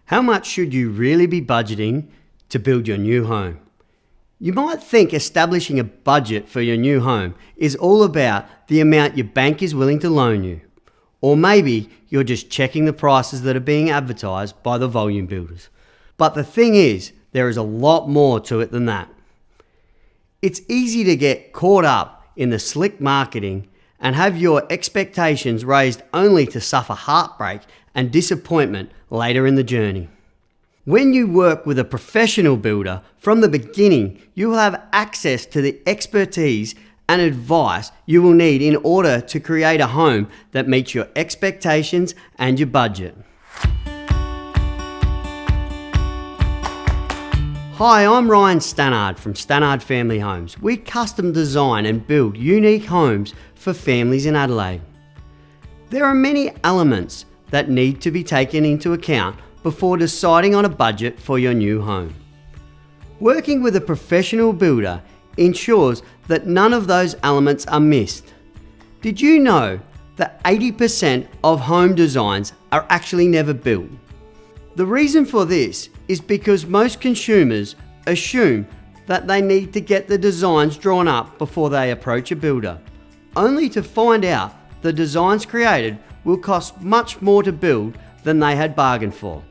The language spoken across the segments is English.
How much should you really be budgeting to build your new home? You might think establishing a budget for your new home is all about the amount your bank is willing to loan you. Or maybe you're just checking the prices that are being advertised by the volume builders. But the thing is, there is a lot more to it than that. It's easy to get caught up in the slick marketing and have your expectations raised only to suffer heartbreak and disappointment later in the journey. When you work with a professional builder from the beginning, you will have access to the expertise and advice you will need in order to create a home that meets your expectations and your budget. Hi, I'm Ryan Stannard from Stannard Family Homes. We custom design and build unique homes for families in Adelaide. There are many elements that need to be taken into account before deciding on a budget for your new home. Working with a professional builder ensures that none of those elements are missed. Did you know that 80% of home designs are actually never built? The reason for this is because most consumers assume that they need to get the designs drawn up before they approach a builder, only to find out the designs created will cost much more to build than they had bargained for.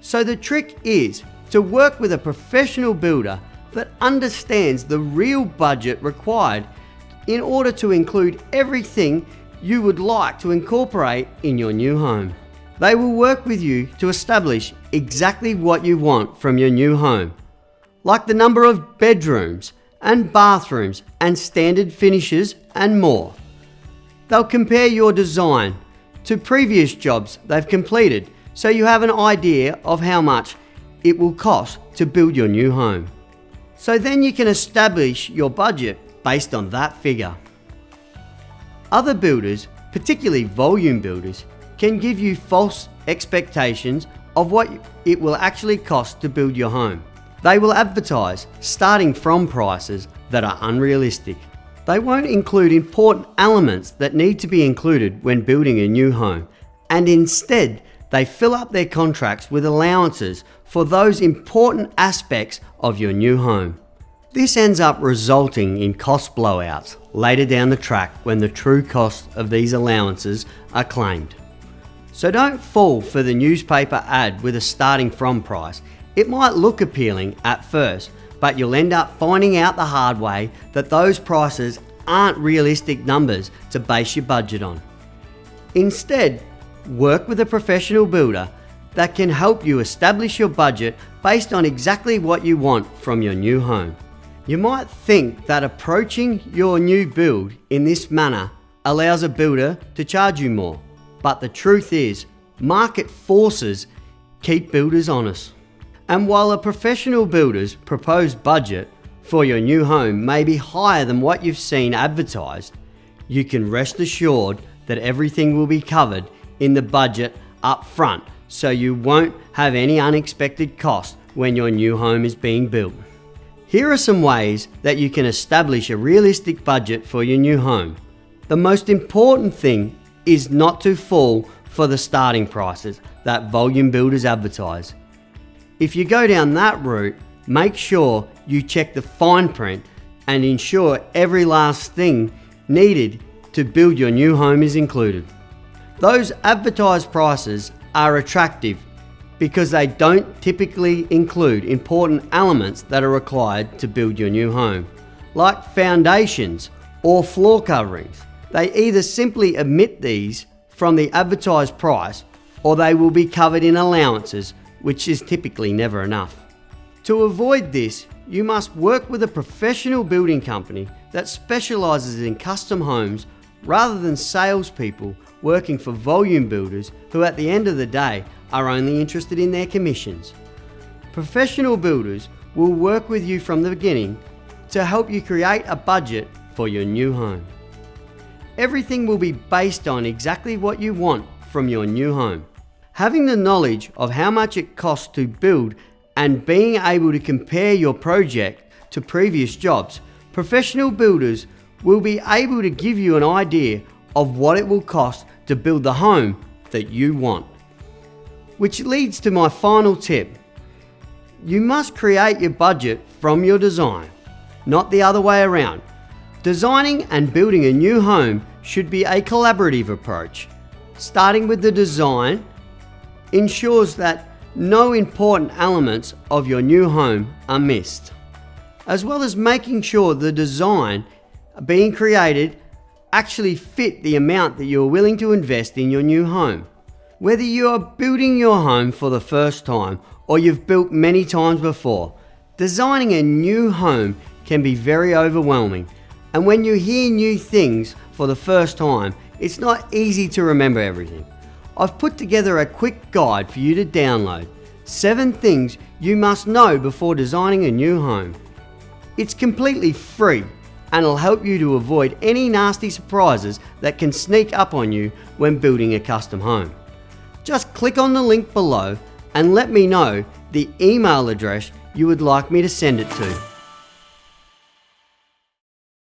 So the trick is to work with a professional builder that understands the real budget required in order to include everything you would like to incorporate in your new home. They will work with you to establish exactly what you want from your new home, like the number of bedrooms and bathrooms and standard finishes and more. They'll compare your design to previous jobs they've completed so you have an idea of how much it will cost to build your new home. So then you can establish your budget based on that figure. Other builders, particularly volume builders, can give you false expectations of what it will actually cost to build your home. They will advertise starting from prices that are unrealistic. They won't include important elements that need to be included when building a new home, and instead they fill up their contracts with allowances for those important aspects of your new home. This ends up resulting in cost blowouts later down the track when the true cost of these allowances are claimed. So don't fall for the newspaper ad with a starting from price. It might look appealing at first, but you'll end up finding out the hard way that those prices aren't realistic numbers to base your budget on. Instead, work with a professional builder that can help you establish your budget based on exactly what you want from your new home. You might think that approaching your new build in this manner allows a builder to charge you more, but the truth is, market forces keep builders honest. And while a professional builder's proposed budget for your new home may be higher than what you've seen advertised, you can rest assured that everything will be covered in the budget up front, so you won't have any unexpected cost when your new home is being built. Here are some ways that you can establish a realistic budget for your new home. The most important thing is not to fall for the starting prices that volume builders advertise. If you go down that route, make sure you check the fine print and ensure every last thing needed to build your new home is included. Those advertised prices are attractive because they don't typically include important elements that are required to build your new home, like foundations or floor coverings. They either simply omit these from the advertised price or they will be covered in allowances, which is typically never enough. To avoid this, you must work with a professional building company that specialises in custom homes rather than salespeople working for volume builders who at the end of the day are only interested in their commissions. Professional builders will work with you from the beginning to help you create a budget for your new home. Everything will be based on exactly what you want from your new home. Having the knowledge of how much it costs to build and being able to compare your project to previous jobs, professional builders will be able to give you an idea of what it will cost to build the home that you want. Which leads to my final tip. You must create your budget from your design, not the other way around. Designing and building a new home should be a collaborative approach. Starting with the design ensures that no important elements of your new home are missed, as well as making sure the design being created actually fit the amount that you're willing to invest in your new home. Whether you are building your home for the first time or you've built many times before, designing a new home can be very overwhelming. And when you hear new things for the first time, it's not easy to remember everything. I've put together a quick guide for you to download. 7 things you must know before designing a new home. It's completely free and it'll help you to avoid any nasty surprises that can sneak up on you when building a custom home. Just click on the link below and let me know the email address you would like me to send it to.